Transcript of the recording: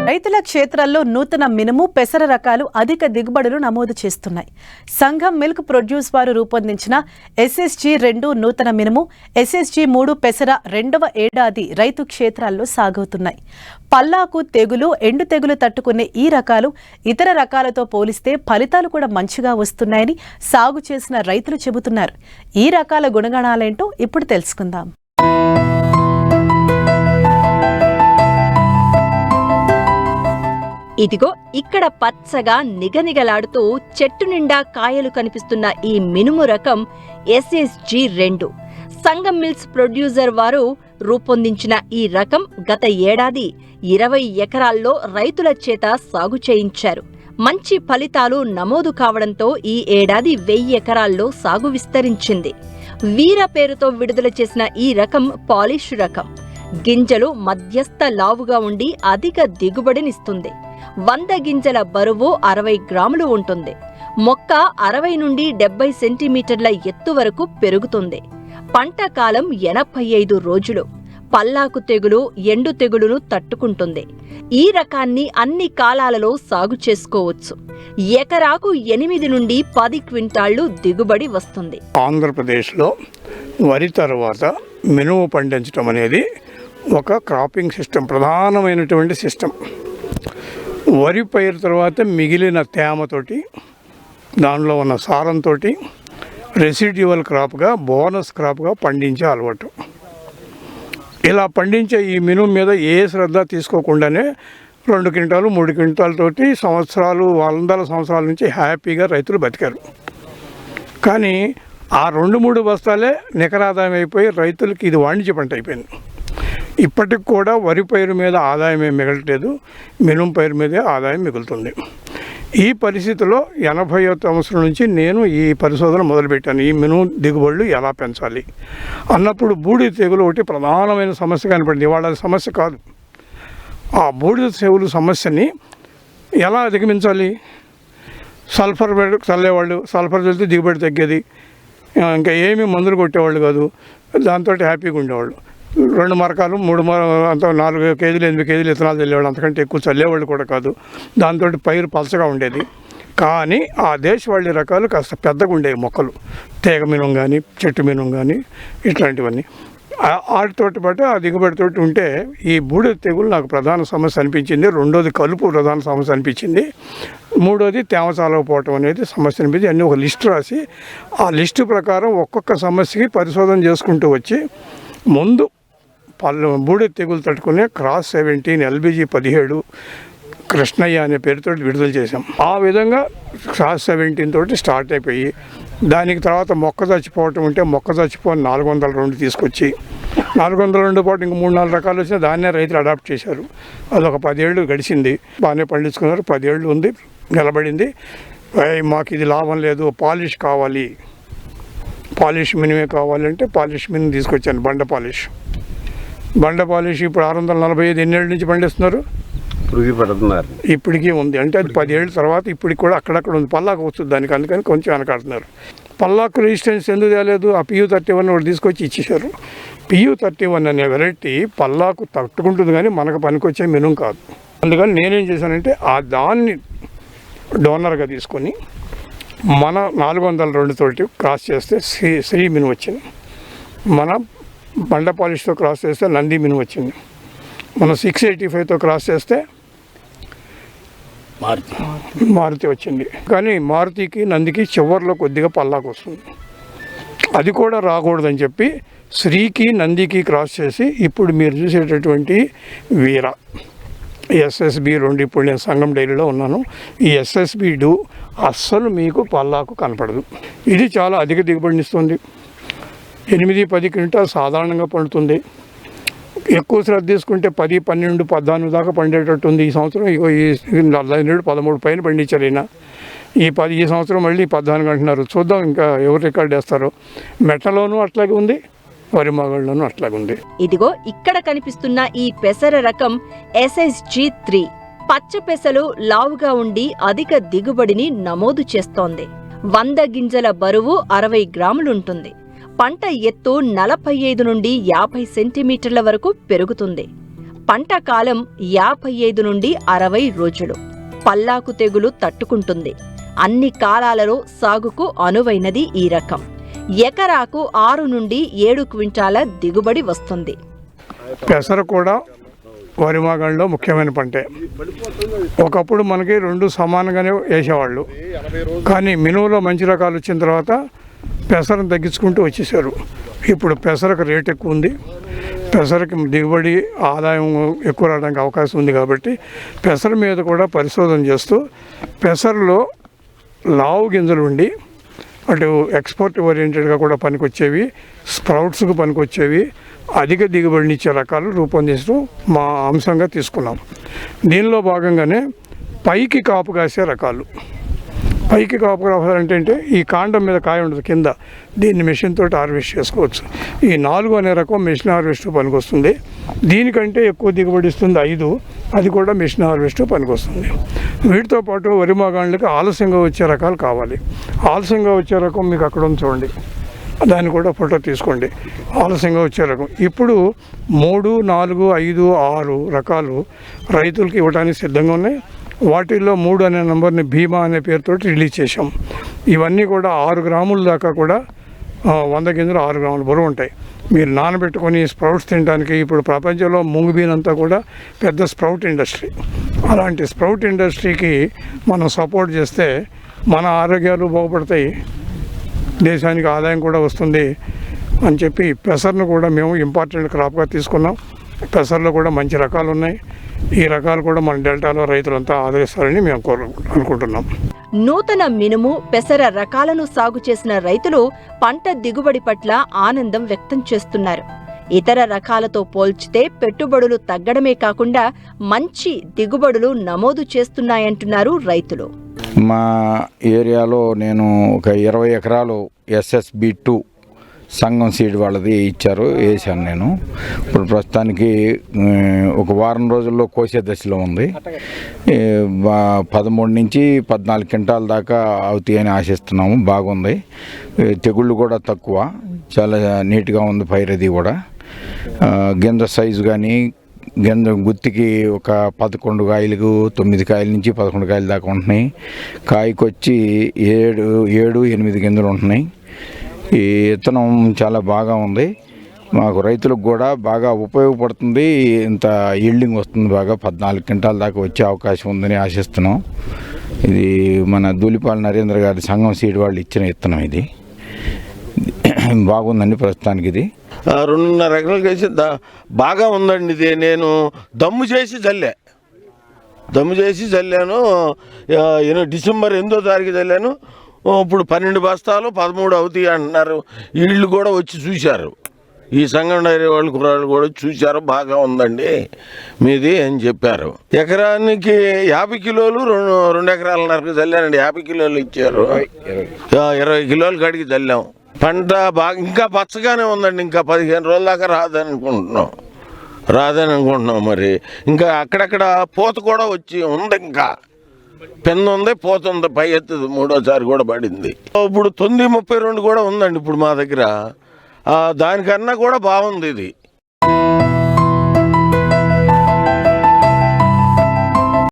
రైతుల క్షేత్రాల్లో నూతన మినుము పెసర రకాలు అధిక దిగుబడులు నమోదు చేస్తున్నాయి. సంఘం మిల్క్ ప్రొడ్యూస్ వారు రూపొందించిన SSG2 నూతన మినుము, SSG3 పెసర రెండవ ఏడాది రైతు క్షేత్రాల్లో సాగుతున్నాయి. పల్లాకు తెగులు, ఎండు తెగులు తట్టుకునే ఈ రకాలు ఇతర రకాలతో పోలిస్తే ఫలితాలు కూడా మంచిగా వస్తున్నాయని సాగు చేసిన రైతులు చెబుతున్నారు. ఈ రకాల గుణగణాలేంటో ఇప్పుడు తెలుసుకుందాం. ఇదిగో ఇక్కడ పచ్చగా నిగనిగలాడుతూ చెట్టు నిండా కాయలు కనిపిస్తున్న ఈ మినుము రకం SSG2. సంఘం మిల్స్ ప్రొడ్యూసర్ వారు రూపొందించిన ఈ రకం గత ఏడాది 20 ఎకరాల్లో రైతుల చేత సాగు చేయించారు. మంచి ఫలితాలు నమోదు కావడంతో ఈ ఏడాది 1000 ఎకరాల్లో సాగు విస్తరించింది. వీర పేరుతో విడుదల చేసిన ఈ రకం పాలిష్ రకం. గింజలు మధ్యస్థ లావుగా ఉండి అధిక దిగుబడినిస్తుంది. 100 గింజల బరువు 60 గ్రాములు ఉంటుంది. మొక్క 60 నుండి 70 సెంటీమీటర్ల ఎత్తు వరకు పెరుగుతుంది. పంట కాలం 85 రోజులు. పల్లాకు తెగులు, ఎండు తెగులును తట్టుకుంటుంది. ఈ రకాన్ని అన్ని కాలాలలో సాగు చేసుకోవచ్చు. ఎకరాకు 8 నుండి 10 క్వింటాళ్లు దిగుబడి వస్తుంది. ఆంధ్రప్రదేశ్లో వరి తర్వాత మినుము పండించడం అనేది ఒక క్రాపింగ్ సిస్టమ్, ప్రధానమైనటువంటి సిస్టమ్. వరి పైరు తర్వాత మిగిలిన తేమతోటి, దానిలో ఉన్న సారంతో రెసిడ్యువల్ క్రాప్గా, బోనస్ క్రాప్గా పండించే అలవాటు. ఇలా పండించే ఈ మినుము మీద ఏ శ్రద్ధ తీసుకోకుండానే 2 క్వింటాలు 3 క్వింటాలతోటి సంవత్సరాలు, 100 సంవత్సరాల నుంచి హ్యాపీగా రైతులు బతికారు. కానీ ఆ 2-3 బస్తాలే నికరాదాయం అయిపోయి రైతులకి ఇది వాణిజ్య పంట అయిపోయింది. ఇప్పటికి కూడా వరి పైరు మీద ఆదాయం ఏం మిగలట్లేదు, మినుము పైరు మీదే ఆదాయం మిగులుతుంది. ఈ పరిస్థితిలో 80వ సంవత్సరం నుంచి నేను ఈ పరిశోధన మొదలుపెట్టాను. ఈ మినుము దిగుబడులు ఎలా పెంచాలి అన్నప్పుడు బూడిద తెగులు ఒకటి ప్రధానమైన సమస్య కనపడింది. ఇవాళ అది సమస్య కాదు. ఆ బూడిద తెగులు సమస్యని ఎలా అధిగమించాలి? సల్ఫర్ చల్లేవాళ్ళు, సల్ఫర్ చల్లితే దిగుబడి తగ్గేది. ఇంకా ఏమీ మందులు కొట్టేవాళ్ళు కాదు. దాంతో హ్యాపీగా ఉండేవాళ్ళు. 2 మరకాలు 3 అంత 4 కేజీలు 8 కేజీలు ఇత్తనాలు చల్లేవాళ్ళు. అంతకంటే ఎక్కువ చల్లేవాళ్ళు కూడా కాదు. దాంతో పైరు పలచగా ఉండేది. కానీ ఆ దేశవాళీ రకాలు కాస్త పెద్దగా ఉండేవి మొక్కలు. తీగ మినుము కానీ, చెట్టు మినుము కానీ, ఇట్లాంటివన్నీ. వాటితోటి పాటు ఆ దిగుబడితోటి ఉంటే ఈ బూడిద తెగులు నాకు ప్రధాన సమస్య అనిపించింది. రెండోది కలుపు ప్రధాన సమస్య అనిపించింది. మూడోది తేమ చాలకపోవటం అనేది సమస్య అనిపించింది. అన్నీ ఒక లిస్టు రాసి ఆ లిస్టు ప్రకారం ఒక్కొక్క సమస్యకి పరిశోధన చేసుకుంటూ వచ్చి ముందు బూడిద తెగులు తట్టుకునే క్రాస్ 17 LBG 17 కృష్ణయ్య అనే పేరుతో విడుదల చేశాం. ఆ విధంగా క్రాస్ 17 తోటి స్టార్ట్ అయిపోయి దానికి తర్వాత మొక్క చచ్చిపోవటం ఉంటే మొక్క చచ్చిపోని 402 తీసుకొచ్చి 402 పాటు ఇంక 3-4 రకాలు వచ్చినా దాన్నే రైతులు అడాప్ట్ చేశారు. అదొక 10 ఏళ్ళు గడిచింది. బాగానే పండించుకున్నారు. 10 ఏళ్ళు ఉంది, నిలబడింది. మాకు ఇది లాభం లేదు, పాలిష్ కావాలి, పాలిష్ మినిమే కావాలంటే పాలిష్ మినిమం తీసుకొచ్చాను. బండ పాలిష్ ఇప్పుడు 645 ఎన్నేళ్ళ నుంచి పండిస్తున్నారు. ఇప్పటికీ ఉంది. అంటే అది 10 ఏళ్ళ తర్వాత ఇప్పటికి కూడా అక్కడక్కడ ఉంది. పల్లాకు వస్తుంది దానికి, అందుకని కొంచెం వెనకాడుతున్నారు. పల్లాకు రెసిస్టెన్స్ ఎందుకు తేలేదు? ఆ PU31 ఒకటి తీసుకొచ్చి ఇచ్చేశారు. PU31 అనే వెరైటీ పల్లాకు తట్టుకుంటుంది కానీ మనకు పనికొచ్చే మినుము కాదు. అందుకని నేనేం చేశానంటే దాన్ని డోనర్గా తీసుకొని మన 402 తోటి క్రాస్ చేస్తే శ్రీ మినుము వచ్చింది. మన బండ పాలిష్తో క్రాస్ చేస్తే నంది మినుము వచ్చింది. మన 685తో క్రాస్ చేస్తే మారుతి వచ్చింది. కానీ మారుతికి నందికి చివరిలో కొద్దిగా పల్లాకు వస్తుంది. అది కూడా రాకూడదని చెప్పి శ్రీకి నందికి క్రాస్ చేసి ఇప్పుడు మీరు చూసేటటువంటి వీర SSB2, ఇప్పుడు నేను సంఘం డైరీలో ఉన్నాను. ఈ SSB2 అస్సలు మీకు పల్లాకు కనపడదు. ఇది చాలా అధిక దిగుబడినిస్తుంది. 8-10 క్వింటాలు సాధారణంగా పండుతుంది. ఎక్కువ శ్రద్ధ తీసుకుంటే 10, 12, 14 దాకా పండేటట్టు ఉంది. ఈ సంవత్సరం ఈ 13 పైన పండించారు. ఈ సంవత్సరం మళ్ళీ 14 అంటున్నారు. చూద్దాం ఇంకా ఎవరు రికార్డ్ వేస్తారో. మెట్టలోనూ అట్లాగే ఉంది, వరి మగళ్ళలోనూ అట్లాగే ఉంది. ఇదిగో ఇక్కడ కనిపిస్తున్న ఈ పెసర రకం SSG3 పచ్చ పెసలు లావుగా ఉండి అధిక దిగుబడిని నమోదు చేస్తోంది. 100 గింజల బరువు 60 గ్రాములుంటుంది. పంట ఎత్తు 45 నుండి 50 సెంటీమీటర్ల వరకు పెరుగుతుంది. పంట కాలం 55 నుండి 60 రోజులు. పల్లాకు తెగులు తట్టుకుంటుంది. అన్ని కాలాలలో సాగుకు అనువైనది ఈ రకం. ఎకరాకు 6 నుండి 7 క్వింటాల దిగుబడి వస్తుంది. పెసర కూడా వరి మాగంలో ముఖ్యమైన పంటే. ఒకప్పుడు మనకి రెండు సమానంగానే వేసేవాళ్ళు, కానీ మినుములో మంచి రకాలు వచ్చిన తర్వాత పెసరను తగ్గించుకుంటూ వచ్చేసారు. ఇప్పుడు పెసరకు రేట్ ఎక్కువ ఉంది, పెసరకి దిగుబడి ఆదాయం ఎక్కువ రావడానికి అవకాశం ఉంది. కాబట్టి పెసర మీద కూడా పరిశోధన చేస్తూ పెసరలో లావు గింజలు ఉండి అటు ఎక్స్పోర్ట్ ఓరియంటెడ్గా కూడా పనికొచ్చేవి, స్ప్రౌట్స్కు పనికొచ్చేవి, అధిక దిగుబడినిచ్చే రకాలు రూపొందించడం మా అంశంగా తీసుకున్నాం. దీనిలో భాగంగానే పైకి కాపు కాసే రకాలు. పైకి కాపు కావాలంటే ఈ కాండం మీద కాయ ఉండదు కింద, దీన్ని మెషిన్ తోటి హార్వెస్ట్ చేసుకోవచ్చు. ఈ 4 అనే రకం మెషిన్ హార్వెస్ట్ పనికొస్తుంది. దీనికంటే ఎక్కువ దిగుబడి ఇస్తుంది 5, అది కూడా మెషిన్ హార్వెస్ట్ పనికొస్తుంది. వీటితో పాటు వరి మాగాళ్ళకి ఆలస్యంగా వచ్చే రకాలు కావాలి. ఆలస్యంగా వచ్చే రకం మీకు అక్కడ ఉంది చూడండి, దాన్ని కూడా ఫోటో తీసుకోండి. ఆలస్యంగా వచ్చే రకం ఇప్పుడు 3, 4, 5, 6 రకాలు రైతులకి ఇవ్వడానికి సిద్ధంగా ఉన్నాయి. వాటిల్లో 3 అనే నెంబర్ని భీమా అనే పేరుతో రిలీజ్ చేశాం. ఇవన్నీ కూడా 6 గ్రాముల దాకా కూడా 100 గింజలు 6 గ్రాములు బరువు ఉంటాయి. మీరు నానబెట్టుకొని స్ప్రౌట్స్ తినడానికి ఇప్పుడు ప్రపంచంలో మూంగు బీన్ అంతా కూడా పెద్ద స్ప్రౌట్ ఇండస్ట్రీ. అలాంటి స్ప్రౌట్ ఇండస్ట్రీకి మనం సపోర్ట్ చేస్తే మన ఆరోగ్యాలు బాగుపడతాయి, దేశానికి ఆదాయం కూడా వస్తుంది అని చెప్పి పెసర్ను కూడా మేము ఇంపార్టెంట్ క్రాప్గా తీసుకున్నాం. పెసర్లో కూడా మంచి రకాలు ఉన్నాయి. ఈ రకాలు కూడా మన డెల్టాలో రైతులంతా ఆదరిస్తారని మేము అనుకుంటున్నాం. నూతన మినుము, పెసర రకాలను సాగు చేసిన రైతులు పంట దిగుబడి పట్ల ఆనందం వ్యక్తం చేస్తున్నారు. ఇతర రకాలతో పోల్చితే పెట్టుబడులు తగ్గడమే కాకుండా మంచి దిగుబడులు నమోదు చేస్తున్నాయంటున్నారు రైతులు. మా ఏరియాలో నేను ఒక 20 ఎకరాలు SSB2 సంఘం సీడ్ వాళ్ళది ఇచ్చారు, వేసాను నేను. ఇప్పుడు ప్రస్తుతానికి ఒక వారం రోజుల్లో కోసే దశలో ఉంది. 13 నుంచి 14 క్వింటాల దాకా అవుతాయని ఆశిస్తున్నాము. బాగుంది, తెగుళ్ళు కూడా తక్కువ, చాలా నీట్గా ఉంది పైరది కూడా. గింజ సైజు కానీ గింజ గుత్తికి ఒక 11 కాయలకు 9 కాయల నుంచి 11 కాయల దాకా ఉంటున్నాయి. కాయకు వచ్చి 7-8 గింజలు ఉంటున్నాయి. ఈ విత్తనం చాలా బాగా ఉంది, మాకు రైతులకు కూడా బాగా ఉపయోగపడుతుంది. ఇంత ఈల్డింగ్ వస్తుంది, బాగా 14 క్వింటాల దాకా వచ్చే అవకాశం ఉందని ఆశిస్తున్నాం. ఇది మన దూలిపాల నరేంద్ర గారి సంఘం సీడ్ వాళ్ళు ఇచ్చిన విత్తనం. ఇది బాగుందండి ప్రస్తుతానికి. ఇది 2.5 ఎకరాలు వేసి బాగా ఉందండి. ఇది నేను దమ్ము చేసి చల్లాను. డిసెంబర్ 8వ తారీఖు చల్లాను. ఇప్పుడు 12 బస్తాలు 13 అవుతాయి అంటున్నారు. వీళ్ళు కూడా వచ్చి చూశారు, ఈ సంఘం డైరీ వాళ్ళు కుర్రాళ్ళు కూడా చూశారు, బాగా ఉందండి మీది అని చెప్పారు. ఎకరానికి 50 కిలోలు 2 ఎకరాలన్నరకు చల్లానండి. 50 కిలోలు ఇచ్చారు, 20 కిలోలు కాడికి చల్లాం. పంట బాగా ఇంకా పచ్చగానే ఉందండి. ఇంకా 15 రోజుల దాకా రాదని అనుకుంటున్నాం. మరి ఇంకా అక్కడక్కడ పూత కూడా వచ్చి ఉంది, ఇంకా పెన్ను ఉంది, పూత ఉంది, పై ఎత్తుది 3వసారి కూడా పడింది. ఇప్పుడు 932 కూడా ఉందండి ఇప్పుడు మా దగ్గర. దానికన్నా కూడా బాగుంది ఇది.